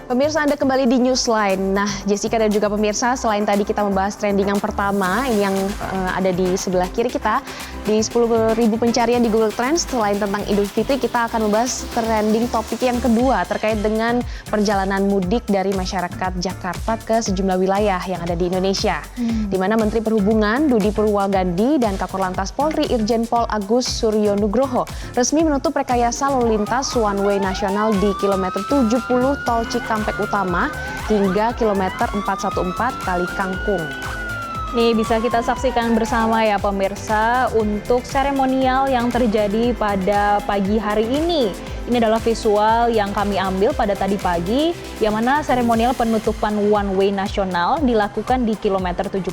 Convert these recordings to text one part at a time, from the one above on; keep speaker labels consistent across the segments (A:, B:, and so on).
A: Pemirsa, Anda kembali di Newsline. Nah, Jessica dan juga pemirsa, selain tadi kita membahas trending yang pertama, ini yang ada di sebelah kiri kita, di 10.000 pencarian di Google Trends, selain tentang Idul Fitri, kita akan membahas trending topik yang kedua terkait dengan perjalanan mudik dari masyarakat Jakarta ke sejumlah wilayah yang ada di Indonesia. Di mana Menteri Perhubungan Budi Purwalgandi dan Kakor Polri Irjen Pol Agus Suryonugroho resmi menutup rekayasa lalu lintas one way nasional di kilometer 70 Tol Cikampek Utama hingga kilometer 414 Kali Kangkung.
B: Nih bisa kita saksikan bersama ya pemirsa untuk seremonial yang terjadi pada pagi hari ini. Ini adalah visual yang kami ambil pada tadi pagi, yang mana seremonial penutupan one way nasional dilakukan di kilometer 71.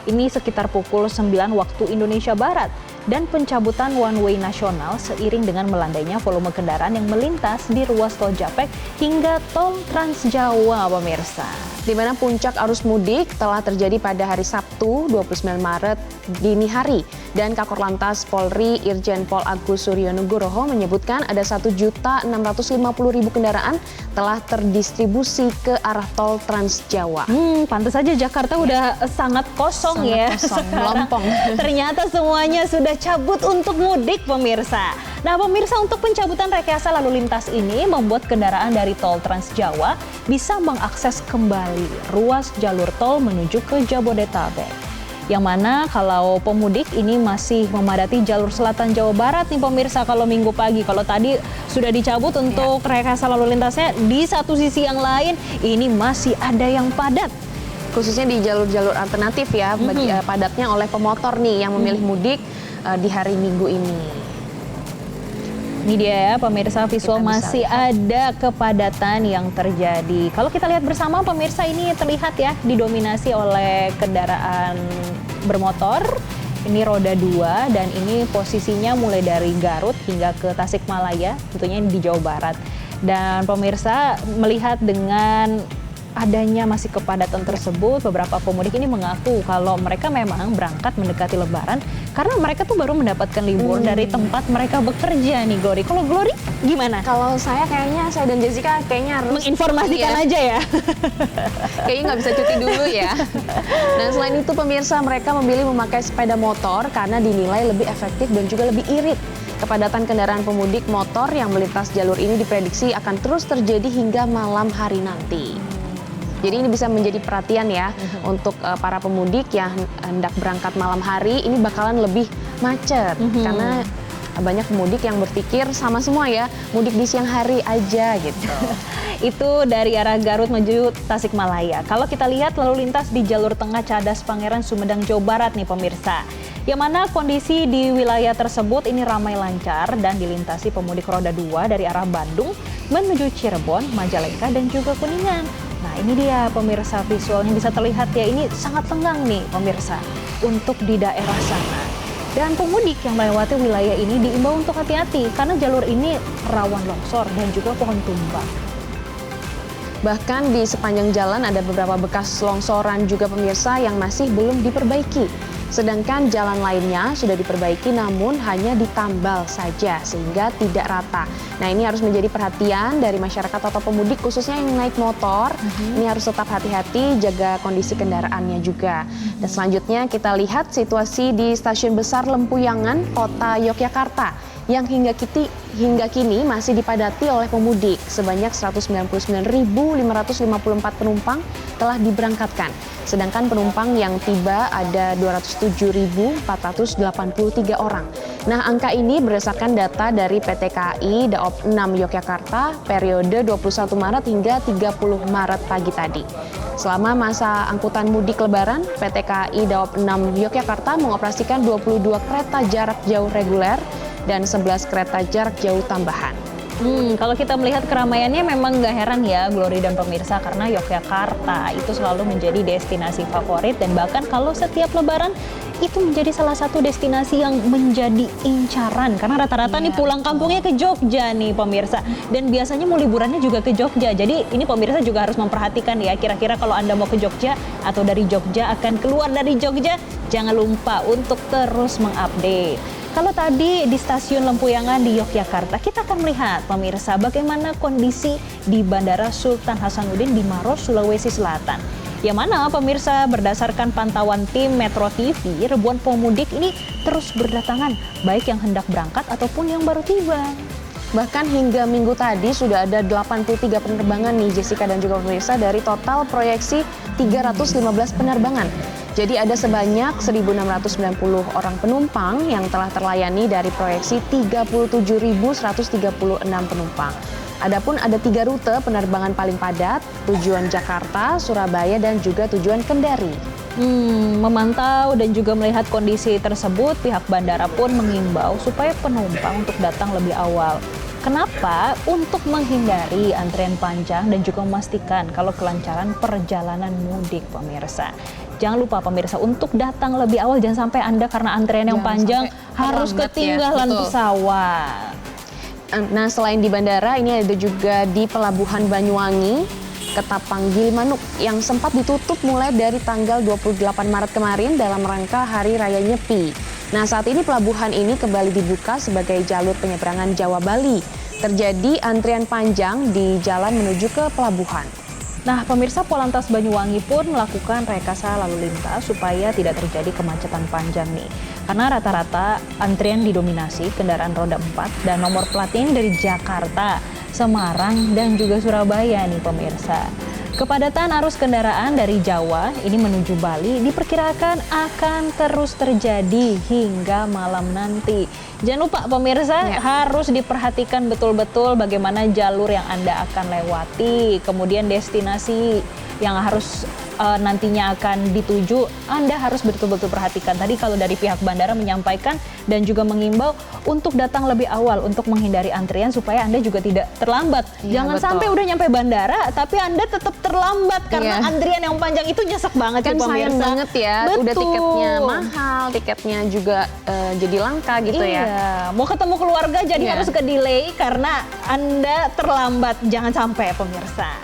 B: Ini sekitar pukul 9 waktu Indonesia Barat. Dan pencabutan one way nasional seiring dengan melandainya volume kendaraan yang melintas di ruas tol Japek hingga tol Trans Jawa, pemirsa.
A: Di mana puncak arus mudik telah terjadi pada hari Sabtu 29 Maret dini hari. Dan Kakor Lantas Polri Irjen Pol Agus Suryonugroho menyebutkan ada 1.650.000 kendaraan telah terdistribusi ke arah tol Trans Jawa.
B: Pantas saja Jakarta udah sangat kosong ya.
A: Kosong, melompong.
B: Ternyata semuanya sudah cabut untuk mudik, pemirsa. Nah, pemirsa, untuk pencabutan rekayasa lalu lintas ini membuat kendaraan dari tol Trans Jawa bisa mengakses kembali ruas jalur tol menuju ke Jabodetabek. Yang mana kalau pemudik ini masih memadati jalur selatan Jawa Barat nih pemirsa kalau minggu pagi. Kalau tadi sudah dicabut untuk rekayasa lalu lintasnya, di satu sisi yang lain ini masih ada yang padat.
A: Khususnya di jalur-jalur alternatif ya, bagi padatnya oleh pemotor nih yang memilih mudik di hari Minggu ini.
B: Ini dia ya pemirsa, visual masih ada kepadatan yang terjadi. Kalau kita lihat bersama pemirsa, ini terlihat ya didominasi oleh kendaraan bermotor. Ini roda 2 dan ini posisinya mulai dari Garut hingga ke Tasikmalaya, tentunya di Jawa Barat. Dan pemirsa melihat dengan adanya masih kepadatan tersebut, beberapa pemudik ini mengaku kalau mereka memang berangkat mendekati Lebaran karena mereka tuh baru mendapatkan libur dari tempat mereka bekerja nih, Glory. Kalau Glory gimana?
A: Kalau saya dan Jessica kayaknya harus
B: menginformasikan aja ya.
A: Kayaknya nggak bisa cuti dulu ya. Dan selain itu pemirsa, mereka memilih memakai sepeda motor karena dinilai lebih efektif dan juga lebih irit. Kepadatan kendaraan pemudik motor yang melintas jalur ini diprediksi akan terus terjadi hingga malam hari nanti. Jadi ini bisa menjadi perhatian ya untuk para pemudik yang hendak berangkat malam hari, ini bakalan lebih macet karena banyak pemudik yang berpikir sama semua ya, mudik di siang hari aja gitu.
B: Itu dari arah Garut menuju Tasikmalaya. Kalau kita lihat lalu lintas di jalur tengah Cadas Pangeran Sumedang Jawa Barat nih pemirsa. Yang mana kondisi di wilayah tersebut ini ramai lancar dan dilintasi pemudik roda 2 dari arah Bandung menuju Cirebon, Majalengka dan juga Kuningan. Nah ini dia pemirsa, visualnya bisa terlihat ya, ini sangat lengang nih pemirsa untuk di daerah sana. Dan pemudik yang melewati wilayah ini diimbau untuk hati-hati karena jalur ini rawan longsor dan juga pohon tumbang.
A: Bahkan di sepanjang jalan ada beberapa bekas longsoran juga pemirsa yang masih belum diperbaiki. Sedangkan jalan lainnya sudah diperbaiki namun hanya ditambal saja sehingga tidak rata. Nah ini harus menjadi perhatian dari masyarakat atau pemudik khususnya yang naik motor. Ini harus tetap hati-hati, jaga kondisi kendaraannya juga. Dan selanjutnya kita lihat situasi di Stasiun Besar Lempuyangan, Kota Yogyakarta yang hingga kini masih dipadati oleh pemudik. Sebanyak 199.554 penumpang telah diberangkatkan. Sedangkan penumpang yang tiba ada 207.483 orang. Nah, angka ini berdasarkan data dari PT KAI Daop 6 Yogyakarta periode 21 Maret hingga 30 Maret pagi tadi. Selama masa angkutan mudik Lebaran, PT KAI Daop 6 Yogyakarta mengoperasikan 22 kereta jarak jauh reguler dan 11 kereta jarak jauh tambahan.
B: Kalau kita melihat keramaiannya memang nggak heran ya Glory dan pemirsa, karena Yogyakarta itu selalu menjadi destinasi favorit dan bahkan kalau setiap Lebaran itu menjadi salah satu destinasi yang menjadi incaran karena rata-rata nih pulang kampungnya ke Jogja nih pemirsa, dan biasanya mau liburannya juga ke Jogja. Jadi ini pemirsa juga harus memperhatikan ya, kira-kira kalau Anda mau ke Jogja atau dari Jogja akan keluar dari Jogja, jangan lupa untuk terus mengupdate. Kalau tadi di Stasiun Lempuyangan di Yogyakarta, kita akan melihat pemirsa bagaimana kondisi di Bandara Sultan Hasanuddin di Maros, Sulawesi Selatan. Yang mana pemirsa berdasarkan pantauan tim Metro TV, ribuan pemudik ini terus berdatangan, baik yang hendak berangkat ataupun yang baru tiba.
A: Bahkan hingga minggu tadi sudah ada 83 penerbangan nih Jessica dan juga pemirsa dari total proyeksi 315 penerbangan. Jadi ada sebanyak 1.690 orang penumpang yang telah terlayani dari proyeksi 37.136 penumpang. Adapun ada 3 rute penerbangan paling padat, tujuan Jakarta, Surabaya, dan juga tujuan Kendari.
B: Memantau dan juga melihat kondisi tersebut, pihak bandara pun mengimbau supaya penumpang untuk datang lebih awal. Kenapa? Untuk menghindari antrian panjang dan juga memastikan kalau kelancaran perjalanan mudik, pemirsa. Jangan lupa pemirsa untuk datang lebih awal, jangan sampai Anda karena antrian yang panjang harus ketinggalan pesawat.
A: Nah, selain di bandara, ini ada juga di Pelabuhan Banyuwangi, Ketapang Gilimanuk yang sempat ditutup mulai dari tanggal 28 Maret kemarin dalam rangka Hari Raya Nyepi. Nah, saat ini pelabuhan ini kembali dibuka sebagai jalur penyeberangan Jawa Bali. Terjadi antrian panjang di jalan menuju ke pelabuhan.
B: Nah, pemirsa, Polantas Banyuwangi pun melakukan rekayasa lalu lintas supaya tidak terjadi kemacetan panjang nih. Karena rata-rata antrian didominasi kendaraan roda 4 dan nomor plat ini dari Jakarta, Semarang, dan juga Surabaya nih pemirsa. Kepadatan arus kendaraan dari Jawa ini menuju Bali diperkirakan akan terus terjadi hingga malam nanti. Jangan lupa pemirsa harus diperhatikan betul-betul bagaimana jalur yang Anda akan lewati, kemudian destinasi yang harus nantinya akan dituju, Anda harus betul-betul perhatikan. Tadi kalau dari pihak bandara menyampaikan dan juga mengimbau untuk datang lebih awal untuk menghindari antrian supaya Anda juga tidak terlambat. Jangan sampai udah nyampe bandara tapi Anda tetap terlambat karena antrian yang panjang itu nyesek banget
A: Kan
B: ya pemirsa.
A: sayang banget ya, udah tiketnya mahal, tiketnya juga jadi langka gitu ya.
B: Mau ketemu keluarga jadi harus ke delay karena Anda terlambat. Jangan sampai pemirsa.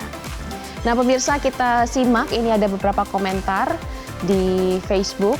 A: Nah pemirsa, kita simak, ini ada beberapa komentar di Facebook.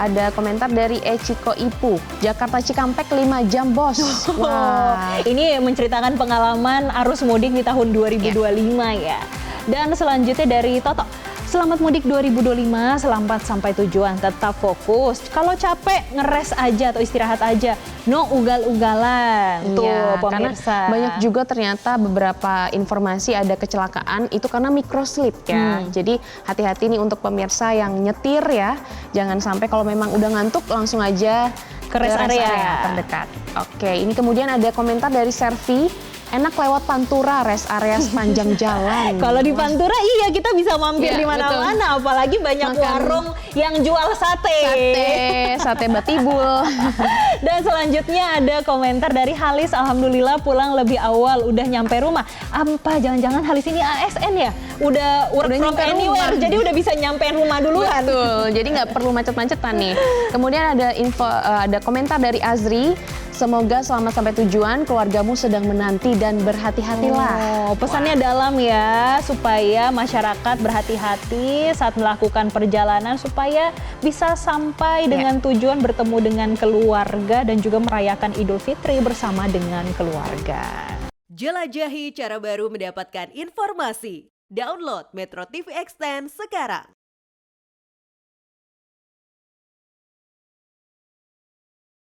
A: Ada komentar dari Echiko Ipu, Jakarta Cikampek 5 jam bos. Wah.
B: Ini menceritakan pengalaman arus mudik di tahun 2025 ya. Dan selanjutnya dari Toto, selamat mudik 2025, selamat sampai tujuan, tetap fokus. Kalau capek ngeres aja atau istirahat aja, no ugal-ugalan. Tuh pemirsa.
A: Karena banyak juga ternyata beberapa informasi ada kecelakaan itu karena microslip ya. Jadi hati-hati nih untuk pemirsa yang nyetir ya. Jangan sampai kalau memang udah ngantuk langsung aja
B: ke rest area
A: terdekat. Oke, ini kemudian ada komentar dari Servi. Enak lewat Pantura, rest area sepanjang jalan.
B: Kalau di Pantura iya kita bisa mampir di mana-mana, apalagi banyak warung yang jual sate batibul. Dan selanjutnya ada komentar dari Halis, alhamdulillah pulang lebih awal, udah nyampe rumah. Apa jangan-jangan Halis ini ASN ya? Udah work from anywhere, jadi udah bisa nyampein rumah duluan.
A: Betul, jadi nggak perlu macet-macetan nih. Kemudian ada komentar dari Azri. Semoga selamat sampai tujuan, keluargamu sedang menanti dan berhati-hatilah.
B: Pesannya dalam ya, supaya masyarakat berhati-hati saat melakukan perjalanan supaya bisa sampai dengan tujuan, bertemu dengan keluarga dan juga merayakan Idul Fitri bersama dengan keluarga.
C: Jelajahi cara baru mendapatkan informasi. Download Metro TV Extend sekarang.